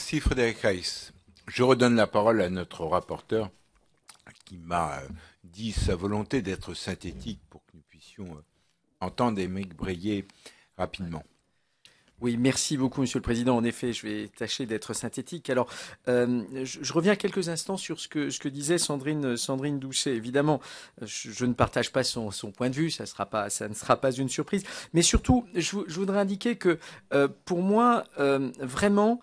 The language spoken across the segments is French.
Merci Frédéric Reiss. Je redonne la parole à notre rapporteur qui m'a dit sa volonté d'être synthétique pour que nous puissions entendre Aymeric Breillet rapidement. Oui, merci beaucoup, Monsieur le Président. En effet, je vais tâcher d'être synthétique. Alors, je reviens quelques instants sur ce que disait Sandrine Doucet. Évidemment, je ne partage pas son point de vue, ça ne sera pas une surprise. Mais surtout, je voudrais indiquer que, pour moi, vraiment,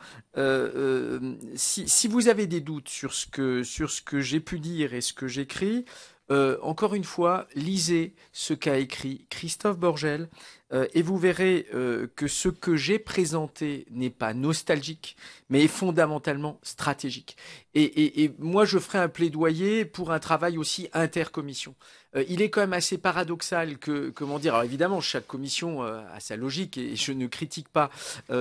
si vous avez des doutes sur ce que j'ai pu dire et ce que j'écris, encore une fois, lisez ce qu'a écrit Christophe Borgel. Et vous verrez que ce que j'ai présenté n'est pas nostalgique, mais est fondamentalement stratégique. Et moi, je ferai un plaidoyer pour un travail aussi intercommission. Il est quand même assez paradoxal que, comment dire, alors évidemment, chaque commission a sa logique et je ne critique pas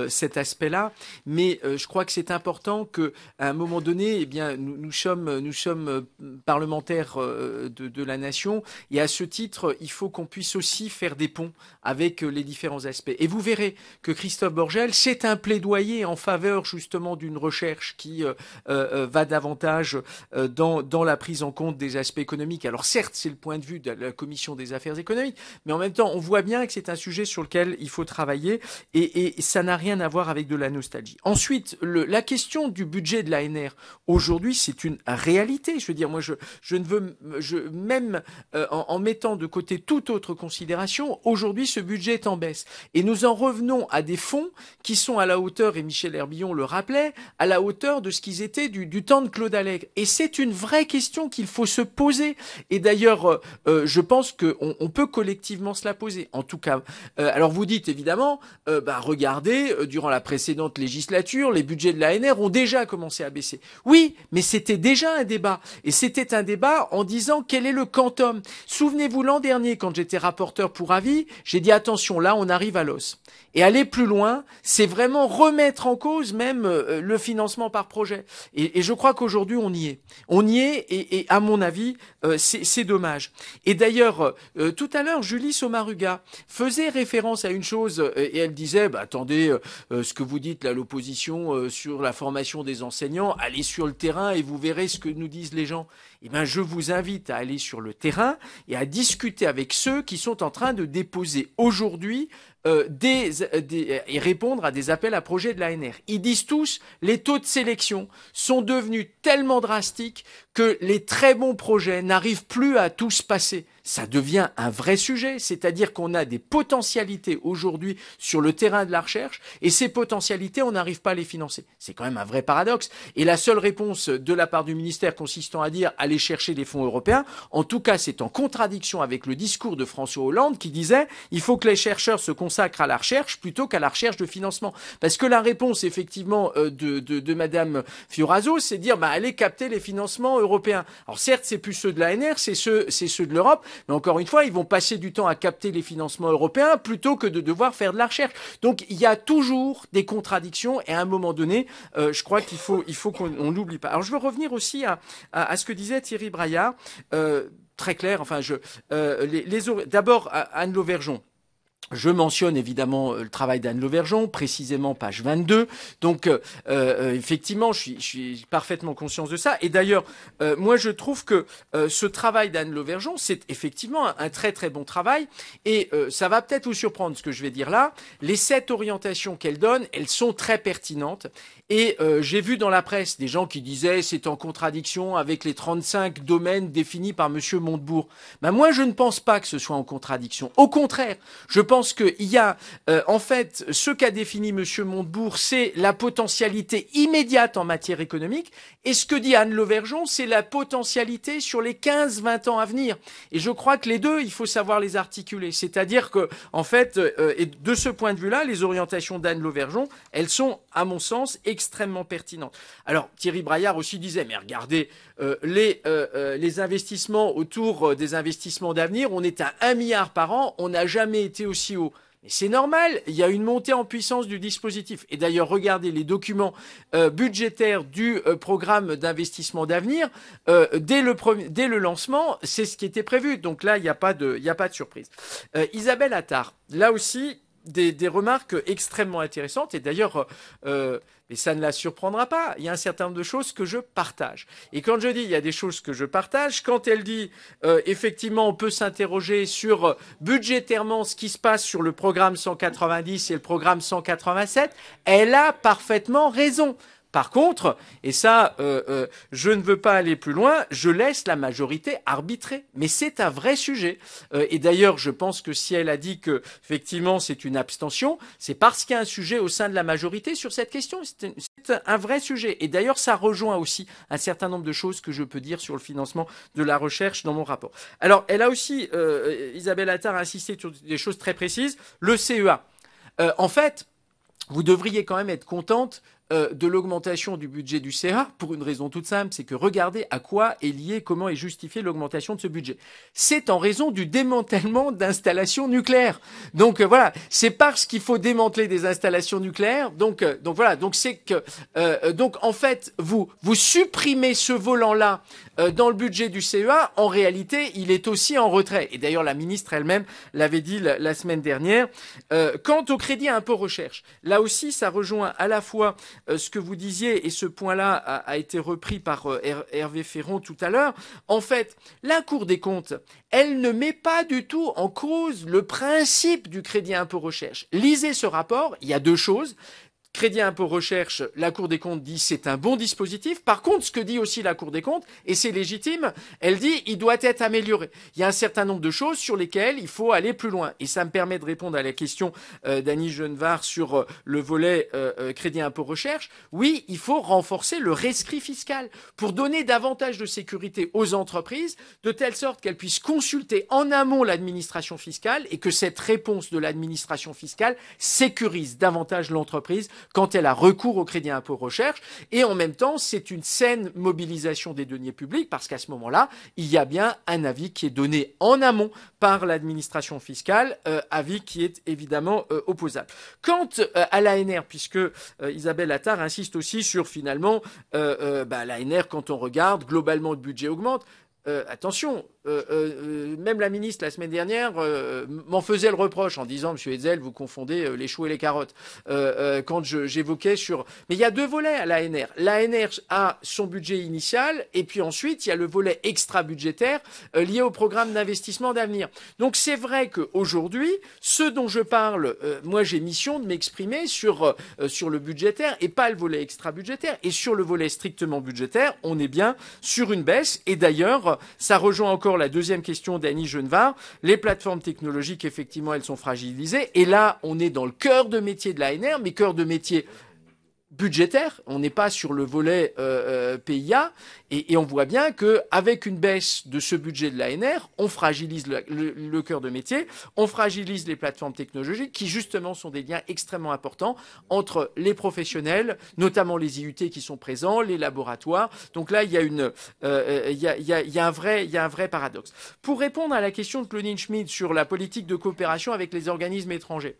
cet aspect-là, mais je crois que c'est important qu'à un moment donné, eh bien, nous sommes parlementaires de la nation et à ce titre, il faut qu'on puisse aussi faire des ponts avec les différents aspects. Et vous verrez que Christophe Borgel, c'est un plaidoyer en faveur justement d'une recherche qui va davantage dans la prise en compte des aspects économiques. Alors certes, c'est le point de vue de la Commission des affaires économiques, mais en même temps, on voit bien que c'est un sujet sur lequel il faut travailler et ça n'a rien à voir avec de la nostalgie. Ensuite, la question du budget de l'ANR, aujourd'hui, c'est une réalité. Je veux dire, moi, je ne veux, même en mettant de côté toute autre considération, aujourd'hui, ce budget est en baisse. Et nous en revenons à des fonds qui sont à la hauteur, et Michel Herbillon le rappelait, à la hauteur de ce qu'ils étaient du temps de Claude Allègre. Et c'est une vraie question qu'il faut se poser. Et d'ailleurs, je pense qu'on peut collectivement se la poser. En tout cas, alors vous dites évidemment, regardez, durant la précédente législature, les budgets de l'ANR ont déjà commencé à baisser. Oui, mais c'était déjà un débat. Et c'était un débat en disant quel est le quantum. Souvenez-vous l'an dernier, quand j'étais rapporteur pour avis, j'ai dit attention, là on arrive à l'os. Et aller plus loin, c'est vraiment remettre en cause même le financement par projet. Et je crois qu'aujourd'hui on y est. On y est et à mon avis, c'est dommage. Et d'ailleurs, tout à l'heure, Julie Sommaruga faisait référence à une chose et elle disait, attendez, ce que vous dites là, l'opposition sur la formation des enseignants, allez sur le terrain et vous verrez ce que nous disent les gens. Eh bien, je vous invite à aller sur le terrain et à discuter avec ceux qui sont en train de déposer aujourd'hui et répondre à des appels à projets de l'ANR. Ils disent tous, les taux de sélection sont devenus tellement drastiques que les très bons projets n'arrivent plus à tous passer. Ça devient un vrai sujet, c'est-à-dire qu'on a des potentialités aujourd'hui sur le terrain de la recherche et ces potentialités, on n'arrive pas à les financer. C'est quand même un vrai paradoxe. Et la seule réponse de la part du ministère consistant à dire aller chercher des fonds européens, en tout cas c'est en contradiction avec le discours de François Hollande qui disait il faut que les chercheurs se consacrent à la recherche plutôt qu'à la recherche de financement. Parce que la réponse effectivement de Madame Fioraso, c'est dire allez capter les financements européens. Alors certes c'est plus ceux de l'ANR, c'est ceux de l'Europe, mais encore une fois, ils vont passer du temps à capter les financements européens plutôt que de devoir faire de la recherche. Donc, il y a toujours des contradictions et à un moment donné, je crois qu'il faut qu'on l'oublie pas. Alors, je veux revenir aussi à ce que disait Thierry Braillard. Très clair, enfin, d'abord, Anne Lauvergeon. Je mentionne évidemment le travail d'Anne Lauvergeon, précisément page 22. Donc, effectivement, je suis parfaitement conscient de ça. Et d'ailleurs, moi, je trouve que ce travail d'Anne Lauvergeon, c'est effectivement un très très bon travail. Et ça va peut-être vous surprendre ce que je vais dire là. Les 7 orientations qu'elle donne, elles sont très pertinentes. Et j'ai vu dans la presse des gens qui disaient c'est en contradiction avec les 35 domaines définis par Monsieur Montebourg. Moi, je ne pense pas que ce soit en contradiction. Au contraire, je pense qu'il y a, en fait, ce qu'a défini Monsieur Montebourg, c'est la potentialité immédiate en matière économique. Et ce que dit Anne Lauvergeon, c'est la potentialité sur les 15-20 ans à venir. Et je crois que les deux, il faut savoir les articuler. C'est-à-dire que, en fait, et de ce point de vue-là, les orientations d'Anne Lauvergeon, elles sont, à mon sens, extrêmement pertinentes. Alors, Thierry Braillard aussi disait, mais regardez, les investissements autour des investissements d'avenir, on est à 1 milliard par an, on n'a jamais été aussi haut. Mais c'est normal, il y a une montée en puissance du dispositif. Et d'ailleurs, regardez les documents budgétaires du programme d'investissement d'avenir. Dès le lancement, c'est ce qui était prévu. Donc là, il n'y a pas de surprise. Isabelle Attard, là aussi, des remarques extrêmement intéressantes. Et d'ailleurs, et ça ne la surprendra pas, il y a un certain nombre de choses que je partage. Et quand je dis il y a des choses que je partage, quand elle dit effectivement on peut s'interroger sur budgétairement ce qui se passe sur le programme 190 et le programme 187, elle a parfaitement raison. Par contre, et ça, je ne veux pas aller plus loin, je laisse la majorité arbitrer. Mais c'est un vrai sujet. Et d'ailleurs, je pense que si elle a dit que effectivement c'est une abstention, c'est parce qu'il y a un sujet au sein de la majorité sur cette question. C'est un vrai sujet. Et d'ailleurs, ça rejoint aussi un certain nombre de choses que je peux dire sur le financement de la recherche dans mon rapport. Alors, elle a aussi, Isabelle Attard, insisté sur des choses très précises. Le CEA. En fait, vous devriez quand même être contente de l'augmentation du budget du CA pour une raison toute simple, c'est que regardez à quoi est liée, comment est justifiée l'augmentation de ce budget. C'est en raison du démantèlement d'installations nucléaires. Donc voilà, c'est parce qu'il faut démanteler des installations nucléaires. Donc voilà, donc c'est que donc en fait vous supprimez ce volant-là dans le budget du CEA. En réalité, il est aussi en retrait. Et d'ailleurs, la ministre elle-même l'avait dit la semaine dernière. Quant au crédit impôt recherche, là aussi, ça rejoint à la fois ce que vous disiez, et ce point-là a été repris par Hervé Féron tout à l'heure. En fait, la Cour des comptes, elle ne met pas du tout en cause le principe du crédit impôt recherche. Lisez ce rapport, il y a deux choses. Crédit impôt recherche, la Cour des comptes dit c'est un bon dispositif. Par contre, ce que dit aussi la Cour des comptes, et c'est légitime, elle dit il doit être amélioré. Il y a un certain nombre de choses sur lesquelles il faut aller plus loin. Et ça me permet de répondre à la question d'Annie Genevard sur le volet crédit impôt recherche. Oui, il faut renforcer le rescrit fiscal pour donner davantage de sécurité aux entreprises, de telle sorte qu'elles puissent consulter en amont l'administration fiscale et que cette réponse de l'administration fiscale sécurise davantage l'entreprise quand elle a recours au crédit impôt recherche. Et en même temps, c'est une saine mobilisation des deniers publics parce qu'à ce moment-là, il y a bien un avis qui est donné en amont par l'administration fiscale, avis qui est évidemment opposable. Quant à l'ANR, puisque Isabelle Attard insiste aussi sur finalement l'ANR, quand on regarde, globalement le budget augmente. Attention, même la ministre la semaine dernière m'en faisait le reproche en disant Monsieur Hetzel, vous confondez les choux et les carottes. Quand j'évoquais sur, mais il y a deux volets à l'ANR. L'ANR a son budget initial et puis ensuite il y a le volet extra-budgétaire lié au programme d'investissement d'avenir. Donc c'est vrai qu'aujourd'hui, ce dont je parle, moi j'ai mission de m'exprimer sur le budgétaire et pas le volet extra-budgétaire. Et sur le volet strictement budgétaire, on est bien sur une baisse. Et d'ailleurs, ça rejoint encore la deuxième question d'Annie Genevard. Les plateformes technologiques, effectivement, elles sont fragilisées. Et là, on est dans le cœur de métier de l'ANR, mais cœur de métier budgétaire. On n'est pas sur le volet PIA. Et on voit bien qu'avec une baisse de ce budget de l'ANR, on fragilise le cœur de métier, on fragilise les plateformes technologiques qui, justement, sont des liens extrêmement importants entre les professionnels, notamment les IUT qui sont présents, les laboratoires. Donc là, il y a un vrai paradoxe. Pour répondre à la question de Claudine Schmid sur la politique de coopération avec les organismes étrangers,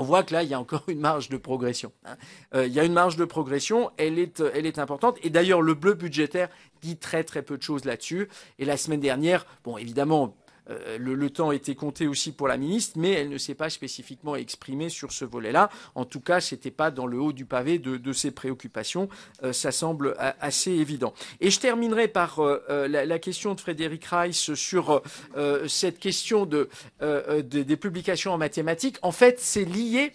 on voit que là, il y a encore une marge de progression. Il y a une marge de progression, elle est importante. Et d'ailleurs, le bleu budgétaire dit très très peu de choses là-dessus. Et la semaine dernière, bon, évidemment, le temps était compté aussi pour la ministre, mais elle ne s'est pas spécifiquement exprimée sur ce volet-là. En tout cas, c'était pas dans le haut du pavé de ses préoccupations. Ça semble assez évident. Et je terminerai par la question de Frédéric Reiss sur cette question des publications en mathématiques. En fait, c'est lié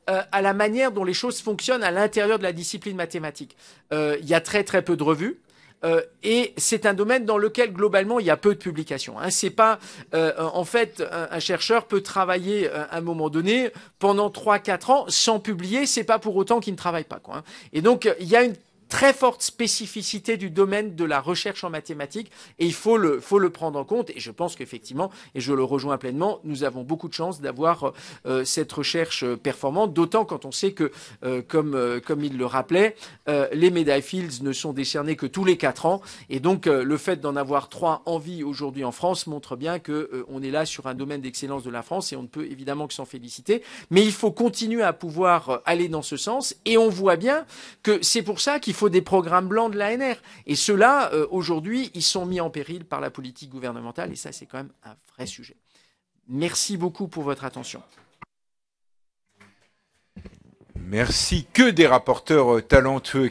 à la manière dont les choses fonctionnent à l'intérieur de la discipline mathématique. Il y a très très peu de revues. Et c'est un domaine dans lequel globalement il y a peu de publications. C'est pas en fait un chercheur peut travailler à un moment donné pendant 3-4 ans sans publier. C'est pas pour autant qu'il ne travaille pas, quoi. Et donc il y a une très forte spécificité du domaine de la recherche en mathématiques et il faut le prendre en compte. Et je pense qu'effectivement, et je le rejoins pleinement, nous avons beaucoup de chance d'avoir cette recherche performante, d'autant quand on sait que, comme il le rappelait, les médailles Fields ne sont décernées que tous les 4 ans. Et donc, le fait d'en avoir 3 en vie aujourd'hui en France montre bien qu'on est là sur un domaine d'excellence de la France et on ne peut évidemment que s'en féliciter. Mais il faut continuer à pouvoir aller dans ce sens. Et on voit bien que c'est pour ça qu'il faut des programmes blancs de l'ANR. Et ceux-là, aujourd'hui, ils sont mis en péril par la politique gouvernementale. Et ça, c'est quand même un vrai sujet. Merci beaucoup pour votre attention. Merci. Que des rapporteurs talentueux.